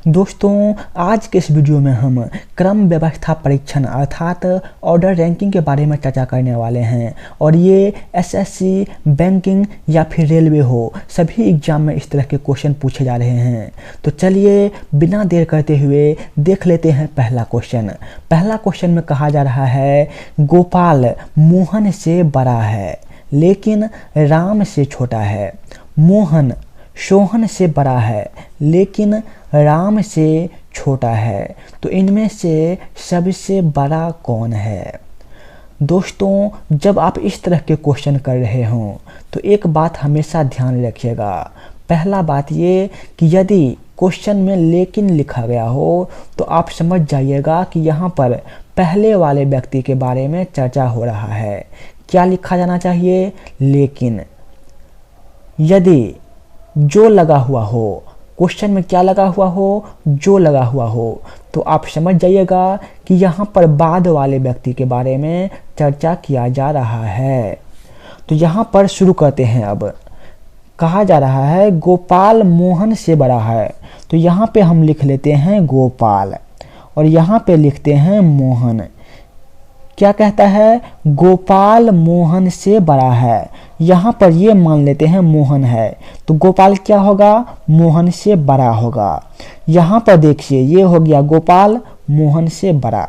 दोस्तों आज के इस वीडियो में हम क्रम व्यवस्था परीक्षण अर्थात ऑर्डर रैंकिंग के बारे में चर्चा करने वाले हैं और ये एसएससी, बैंकिंग या फिर रेलवे हो सभी एग्जाम में इस तरह के क्वेश्चन पूछे जा रहे हैं। तो चलिए बिना देर करते हुए देख लेते हैं पहला क्वेश्चन। पहला क्वेश्चन में कहा जा रहा है गोपाल मोहन से बड़ा है लेकिन राम से छोटा है। मोहन सोहन से बड़ा है लेकिन राम से छोटा है, तो इनमें से सबसे बड़ा कौन है? दोस्तों जब आप इस तरह के क्वेश्चन कर रहे हों तो एक बात हमेशा ध्यान रखिएगा। पहला बात ये कि यदि क्वेश्चन में लेकिन लिखा गया हो तो आप समझ जाइएगा कि यहाँ पर पहले वाले व्यक्ति के बारे में चर्चा हो रहा है। क्या लिखा जाना चाहिए? लेकिन। यदि जो लगा हुआ हो, क्वेश्चन में क्या लगा हुआ हो? जो लगा हुआ हो, तो आप समझ जाइएगा कि यहाँ पर बाद वाले व्यक्ति के बारे में चर्चा किया जा रहा है। तो यहाँ पर शुरू करते हैं। अब कहा जा रहा है गोपाल मोहन से बड़ा है, तो यहाँ पे हम लिख लेते हैं गोपाल और यहाँ पे लिखते हैं मोहन। क्या कहता है? गोपाल मोहन से बड़ा है। यहाँ पर ये मान लेते हैं मोहन है, तो गोपाल क्या होगा? मोहन से बड़ा होगा। यहाँ पर देखिए ये हो गया गोपाल मोहन से बड़ा।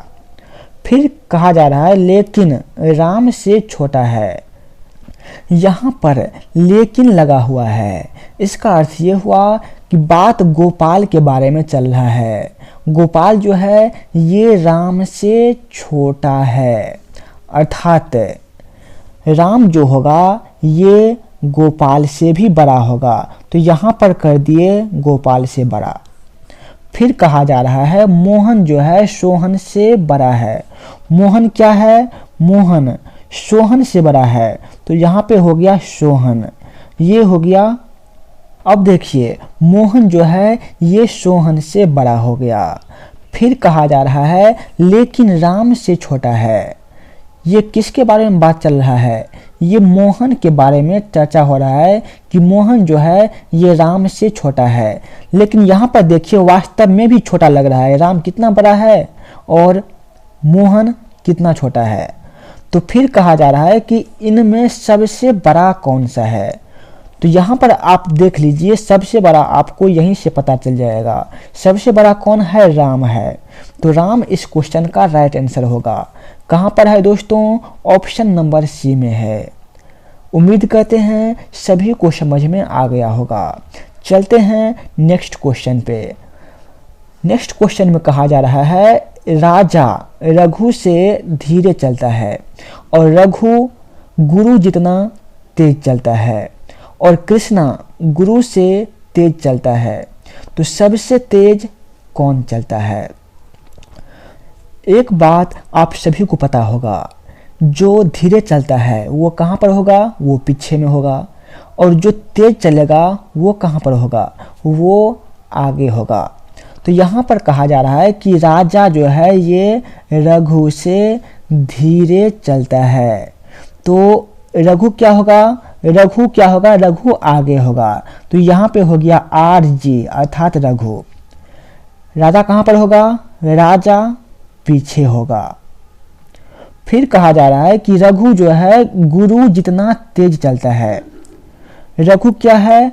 फिर कहा जा रहा है लेकिन राम से छोटा है। यहाँ पर लेकिन लगा हुआ है, इसका अर्थ ये हुआ कि बात गोपाल के बारे में चल रहा है। गोपाल जो है ये राम से छोटा है, अर्थात राम जो होगा ये गोपाल से भी बड़ा होगा, तो यहाँ पर कर दिए गोपाल से बड़ा। फिर कहा जा रहा है मोहन जो है सोहन से बड़ा है। मोहन क्या है? मोहन सोहन से बड़ा है, तो यहाँ पे हो गया सोहन, ये हो गया। अब देखिए मोहन जो है ये सोहन से बड़ा हो गया। फिर कहा जा रहा है लेकिन राम से छोटा है। ये किसके बारे में बात चल रहा है? ये मोहन के बारे में चर्चा हो रहा है कि मोहन जो है ये राम से छोटा है। लेकिन यहाँ पर देखिए वास्तव में भी छोटा लग रहा है। राम कितना बड़ा है और मोहन कितना छोटा है। तो फिर कहा जा रहा है कि इनमें सबसे बड़ा कौन सा है? तो यहाँ पर आप देख लीजिए सबसे बड़ा आपको यहीं से पता चल जाएगा। सबसे बड़ा कौन है? राम है। तो राम इस क्वेश्चन का राइट आंसर होगा। कहाँ पर है दोस्तों? ऑप्शन नंबर सी में है। उम्मीद करते हैं सभी को समझ में आ गया होगा। चलते हैं नेक्स्ट क्वेश्चन पे। नेक्स्ट क्वेश्चन में कहा जा रहा है राजा रघु से धीरे चलता है और रघु गुरु जितना तेज चलता है और कृष्णा गुरु से तेज चलता है, तो सबसे तेज कौन चलता है? एक बात आप सभी को पता होगा, जो धीरे चलता है वो कहाँ पर होगा? वो पीछे में होगा, और जो तेज चलेगा वो कहाँ पर होगा? वो आगे होगा। तो यहाँ पर कहा जा रहा है कि राजा जो है ये रघु से धीरे चलता है, तो रघु क्या होगा? रघु क्या होगा? रघु आगे होगा, तो यहाँ पे हो गया RG अर्थात रघु। राजा कहाँ पर होगा? राजा पीछे होगा। फिर कहा जा रहा है कि रघु जो है गुरु जितना तेज चलता है। रघु क्या है?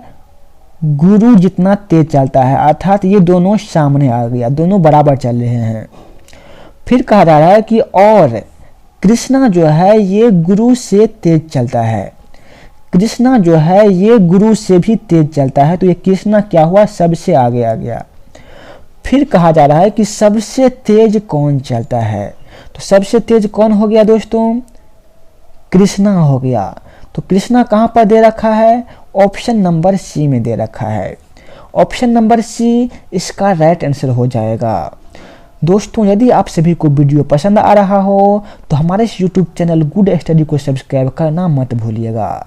गुरु जितना तेज चलता है, अर्थात ये दोनों सामने आ गया, दोनों बराबर चल रहे हैं। फिर कहा जा रहा है कि और कृष्णा जो है ये गुरु से तेज चलता है। कृष्णा जो है ये गुरु से भी तेज चलता है, तो ये कृष्णा क्या हुआ? सबसे आगे आ गया। फिर कहा जा रहा है कि सबसे तेज कौन चलता है? तो सबसे तेज कौन हो गया दोस्तों? कृष्णा हो गया। तो कृष्णा कहाँ पर दे रखा है? ऑप्शन नंबर सी में दे रखा है। ऑप्शन नंबर सी इसका राइट आंसर हो जाएगा। दोस्तों यदि आप सभी को वीडियो पसंद आ रहा हो तो हमारे इस यूट्यूब चैनल गुड स्टडी को सब्सक्राइब करना मत भूलिएगा।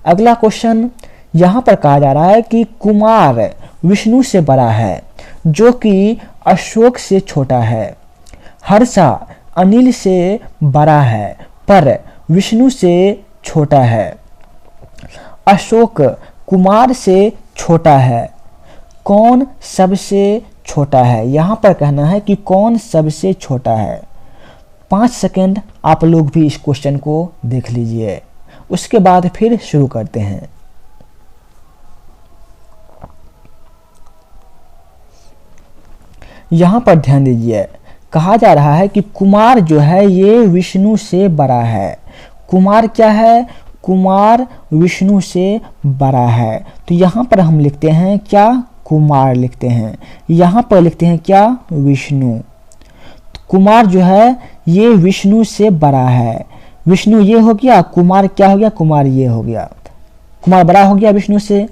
अगला क्वेश्चन यहाँ पर कहा जा रहा है कि कुमार विष्णु से बड़ा है जो कि अशोक से छोटा है। हर्षा अनिल से बड़ा है पर विष्णु से छोटा है। अशोक कुमार से छोटा है। कौन सबसे छोटा है। यहाँ पर कहना है कि कौन सबसे छोटा है। 5 सेकेंड आप लोग भी इस क्वेश्चन को देख लीजिए, उसके बाद फिर शुरू करते हैं। यहाँ पर ध्यान दीजिए, कहा जा रहा है कि कुमार जो है ये विष्णु से बड़ा है। कुमार क्या है? कुमार विष्णु से बड़ा है। तो यहाँ पर हम लिखते हैं क्या? कुमार लिखते हैं। यहाँ पर लिखते हैं क्या? विष्णु। तो कुमार जो है ये विष्णु से बड़ा है। विष्णु ये हो गया, कुमार क्या हो गया? कुमार ये हो गया। कुमार बड़ा हो गया विष्णु से।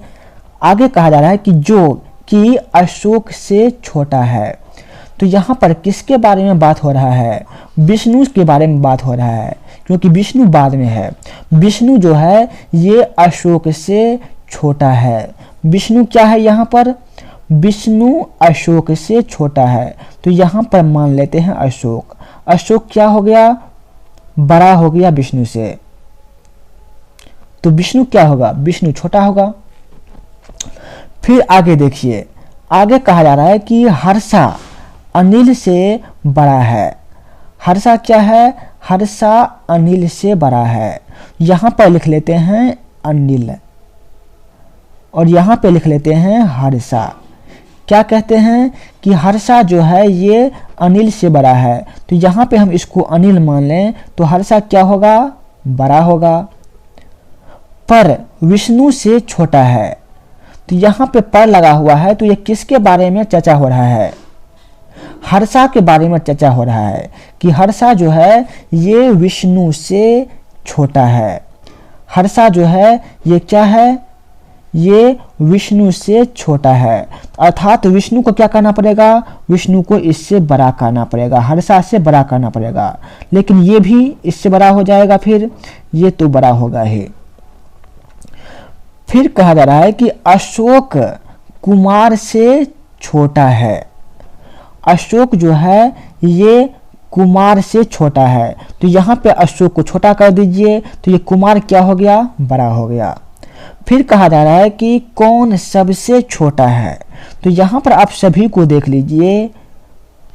आगे कहा जा रहा है कि जो कि अशोक से छोटा है। तो यहाँ पर किसके बारे में बात हो रहा है? विष्णु के बारे में बात हो रहा है, क्योंकि विष्णु बाद में है। विष्णु जो है ये अशोक से छोटा है। विष्णु क्या है यहाँ पर? विष्णु अशोक से छोटा है। तो यहाँ पर मान लेते हैं अशोक। अशोक क्या हो गया? बड़ा हो गया विष्णु से। तो विष्णु क्या होगा? विष्णु छोटा होगा। फिर आगे देखिए, आगे कहा जा रहा है कि हर्षा अनिल से बड़ा है। हर्षा क्या है? हर्षा अनिल से बड़ा है। यहाँ पर लिख लेते हैं अनिल और यहाँ पे लिख लेते हैं हर्षा। क्या कहते हैं कि हर्षा जो है ये अनिल से बड़ा है। तो यहाँ पे हम इसको अनिल मान लें तो हर्षा क्या होगा? बड़ा होगा। पर विष्णु से छोटा है। तो यहाँ पे पर लगा हुआ है, तो ये किसके बारे में चर्चा हो रहा है? हर्षा के बारे में चर्चा हो रहा है कि हर्षा जो है ये विष्णु से छोटा है। हर्षा जो है ये क्या है? ये विष्णु से छोटा है। अर्थात विष्णु को क्या करना पड़ेगा? विष्णु को इससे बड़ा करना पड़ेगा, हर्षा से बड़ा करना पड़ेगा। लेकिन ये भी इससे बड़ा हो जाएगा, फिर ये तो बड़ा होगा ही। फिर कहा जा रहा है कि अशोक कुमार से छोटा है। अशोक जो है ये कुमार से छोटा है। तो यहाँ पे अशोक को छोटा कर दीजिए, तो ये कुमार क्या हो गया? बड़ा हो गया। फिर कहा जा रहा है कि कौन सबसे छोटा है। तो यहाँ पर आप सभी को देख लीजिए,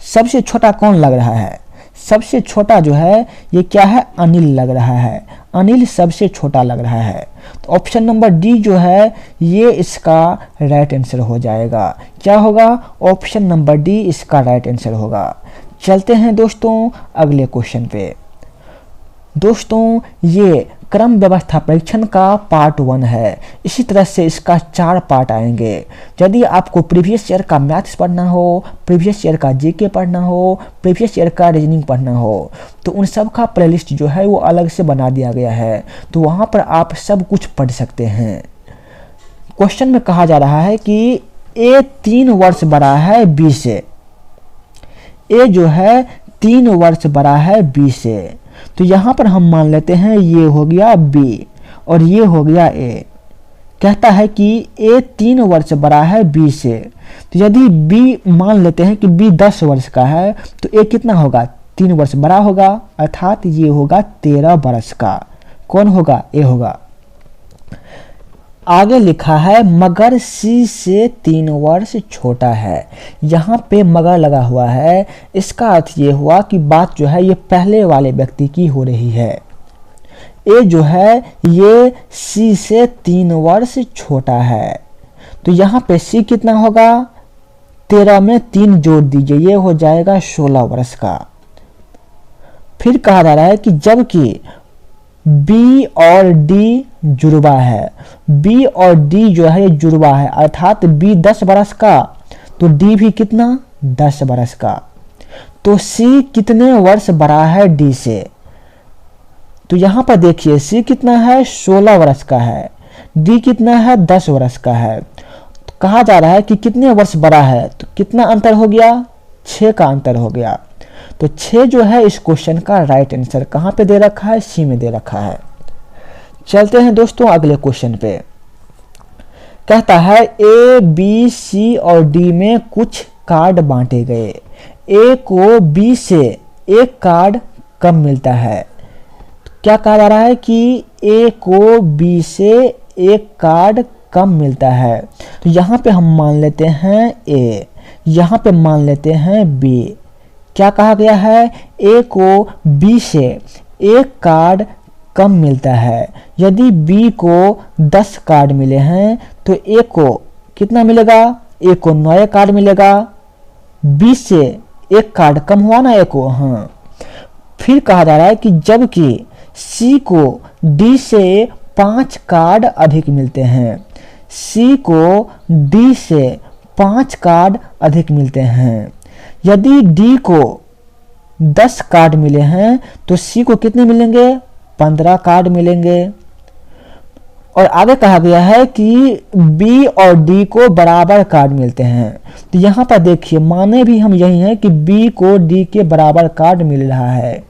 सबसे छोटा कौन लग रहा है? सबसे छोटा जो है ये क्या है? अनिल लग रहा है। अनिल सबसे छोटा लग रहा है। तो ऑप्शन नंबर डी जो है ये इसका राइट आंसर हो जाएगा। क्या होगा? ऑप्शन नंबर डी इसका राइट आंसर होगा। चलते हैं दोस्तों अगले क्वेश्चन पे। दोस्तों ये क्रम व्यवस्था परीक्षण का पार्ट 1 है। इसी तरह से इसका 4 पार्ट आएंगे। यदि आपको प्रीवियस ईयर का मैथ्स पढ़ना हो, प्रीवियस ईयर का जीके पढ़ना हो, प्रीवियस ईयर का रीजनिंग पढ़ना हो, तो उन सब का प्लेलिस्ट जो है वो अलग से बना दिया गया है। तो वहाँ पर आप सब कुछ पढ़ सकते हैं। क्वेश्चन में कहा जा रहा है कि ए 3 वर्ष बड़ा है बी से। ए जो है 3 वर्ष बड़ा है बी से। तो यहाँ पर हम मान लेते हैं ये हो गया बी और ये हो गया ए। कहता है कि ए 3 वर्ष बड़ा है बी से। तो यदि बी मान लेते हैं कि बी 10 वर्ष का है, तो ए कितना होगा? 3 वर्ष बड़ा होगा, अर्थात ये होगा 13 वर्ष का। कौन होगा? ए होगा। आगे लिखा है मगर सी से 3 वर्ष छोटा है। यहाँ पे मगर लगा हुआ है, इसका अर्थ ये हुआ कि बात जो है ये पहले वाले व्यक्ति की हो रही है। ए जो है ये सी से 3 वर्ष छोटा है। तो यहाँ पे सी कितना होगा? 13 में 3 जोड़ दीजिए, ये हो जाएगा 16 वर्ष का। फिर कहा जा रहा है कि जबकि बी और डी जुड़वा है। बी और डी जो है ये जुड़वा है, अर्थात बी 10 बरस का तो डी भी कितना? 10 बरस का। तो सी कितने वर्ष बड़ा है डी से? तो यहाँ पर देखिए सी कितना है? 16 वर्ष का है। डी कितना है? 10 वर्ष का है। तो कहा जा रहा है कि कितने वर्ष बड़ा है, तो कितना अंतर हो गया? 6 का अंतर हो गया। तो 6 जो है इस क्वेश्चन का राइट आंसर कहाँ पे दे रखा है? सी में दे रखा है। चलते हैं दोस्तों अगले क्वेश्चन पे। कहता है ए बी सी और डी में कुछ कार्ड बांटे गए। ए को बी से एक कार्ड कम मिलता है। क्या कहा जा रहा है कि ए को बी से एक कार्ड कम मिलता है। तो यहाँ पे हम मान लेते हैं ए। यहाँ पे मान लेते हैं बी। क्या कहा गया है, ए को बी से एक कार्ड कम मिलता है। यदि बी को 10 कार्ड मिले हैं तो ए को कितना मिलेगा, ए को 9 कार्ड मिलेगा। बी से एक कार्ड कम हुआ ना ए को, हाँ। फिर कहा जा रहा है कि जबकि सी को डी से 5 कार्ड अधिक मिलते हैं। सी को डी से 5 कार्ड अधिक मिलते हैं। यदि डी को 10 कार्ड मिले हैं तो सी को कितने मिलेंगे, 15 कार्ड मिलेंगे। और आगे कहा गया है कि बी और डी को बराबर कार्ड मिलते हैं। तो यहाँ पर देखिए माने भी हम यही हैं कि बी को डी के बराबर कार्ड मिल रहा है।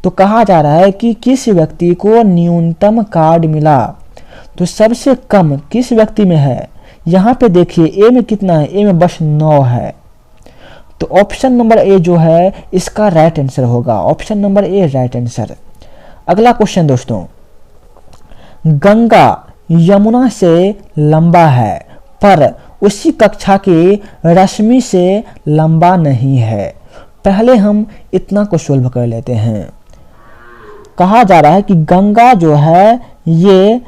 तो कहा जा रहा है कि किस व्यक्ति को न्यूनतम कार्ड मिला, तो सबसे कम किस व्यक्ति में है। यहाँ पे देखिए ए में कितना है, ए में बस 9 है। तो ऑप्शन नंबर ए जो है इसका राइट आंसर होगा, option number A right answer. अगला क्वेश्चन दोस्तों, गंगा यमुना से लंबा है पर उसी कक्षा की रश्मि से लंबा नहीं है। पहले हम इतना को सोल्व कर लेते हैं। कहा जा रहा है कि गंगा जो है ये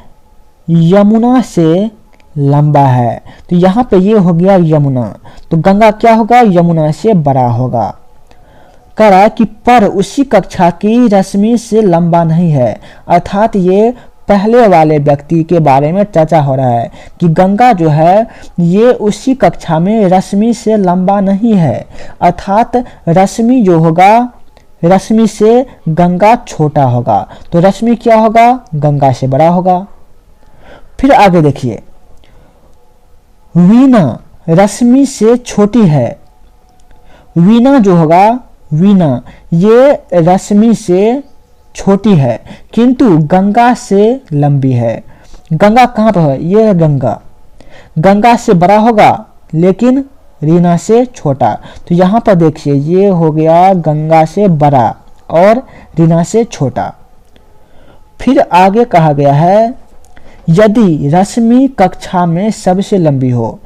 यमुना से लंबा है। तो यहाँ पे ये हो गया यमुना, तो गंगा क्या होगा, यमुना से बड़ा होगा। कह रहा है कि पर उसी कक्षा की रश्मि से लंबा नहीं है, अर्थात ये पहले वाले व्यक्ति के बारे में चर्चा हो रहा है कि गंगा जो है ये उसी कक्षा में रश्मि से लंबा नहीं है, अर्थात रश्मि जो होगा, रश्मि से गंगा छोटा होगा। तो रश्मि क्या होगा, गंगा से बड़ा होगा। फिर आगे देखिए, वीणा रश्मि से छोटी है। वीणा जो होगा, वीणा ये रश्मि से छोटी है किंतु गंगा से लंबी है। गंगा कहाँ पर है, ये है गंगा। गंगा से बड़ा होगा लेकिन रीना से छोटा। तो यहाँ पर देखिए ये हो गया गंगा से बड़ा और रीना से छोटा। फिर आगे कहा गया है यदि रश्मि कक्षा में सबसे लंबी हो।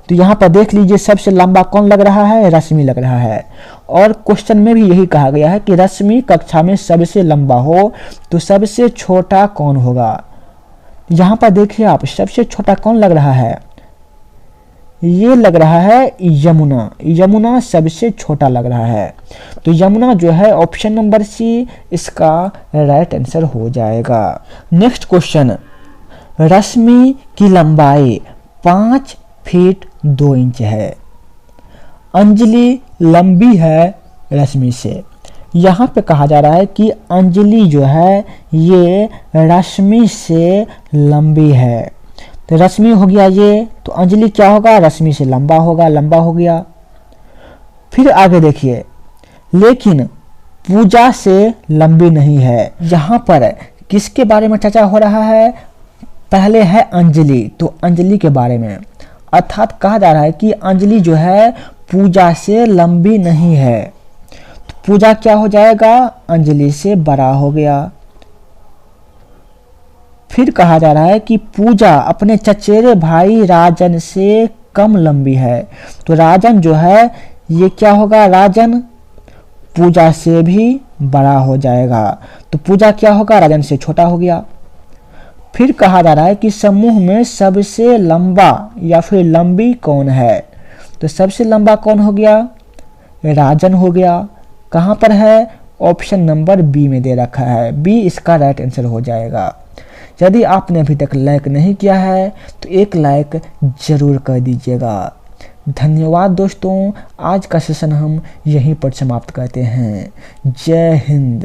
तो यहाँ पर देख लीजिए सबसे लंबा कौन लग रहा है, रश्मि लग रहा है। और क्वेश्चन में भी यही कहा गया है कि रश्मि कक्षा में सबसे लंबा हो तो सबसे छोटा कौन होगा। यहाँ पर देखिए आप सबसे छोटा कौन लग रहा है, ये लग रहा है यमुना। यमुना सबसे छोटा लग रहा है। तो यमुना जो है ऑप्शन नंबर सी इसका राइट आंसर हो जाएगा। नेक्स्ट क्वेश्चन, रश्मि की लंबाई 5 फीट 2 इंच है। अंजलि लंबी है रश्मि से। यहाँ पे कहा जा रहा है कि अंजलि जो है ये रश्मि से लंबी है। तो रश्मि हो गया ये, तो अंजलि क्या होगा, रश्मि से लंबा होगा, लंबा हो गया। फिर आगे देखिए, लेकिन पूजा से लंबी नहीं है। यहाँ पर किसके बारे में चर्चा हो रहा है, पहले है अंजलि, तो अंजलि के बारे में, अर्थात कहा जा रहा है कि अंजलि जो है पूजा से लंबी नहीं है। तो पूजा क्या हो जाएगा, अंजलि से बड़ा हो गया। फिर कहा जा रहा है कि पूजा अपने चचेरे भाई राजन से कम लंबी है। तो राजन जो है ये क्या होगा, राजन पूजा से भी बड़ा हो जाएगा। तो पूजा क्या होगा, राजन से छोटा हो गया। फिर कहा जा रहा है कि समूह में सबसे लंबा या फिर लंबी कौन है। तो सबसे लंबा कौन हो गया, राजन हो गया। कहाँ पर है, ऑप्शन नंबर बी में दे रखा है, बी इसका राइट आंसर हो जाएगा। यदि आपने अभी तक लाइक नहीं किया है तो एक लाइक जरूर कर दीजिएगा। धन्यवाद दोस्तों, आज का सेशन हम यहीं पर समाप्त करते हैं। जय हिंद।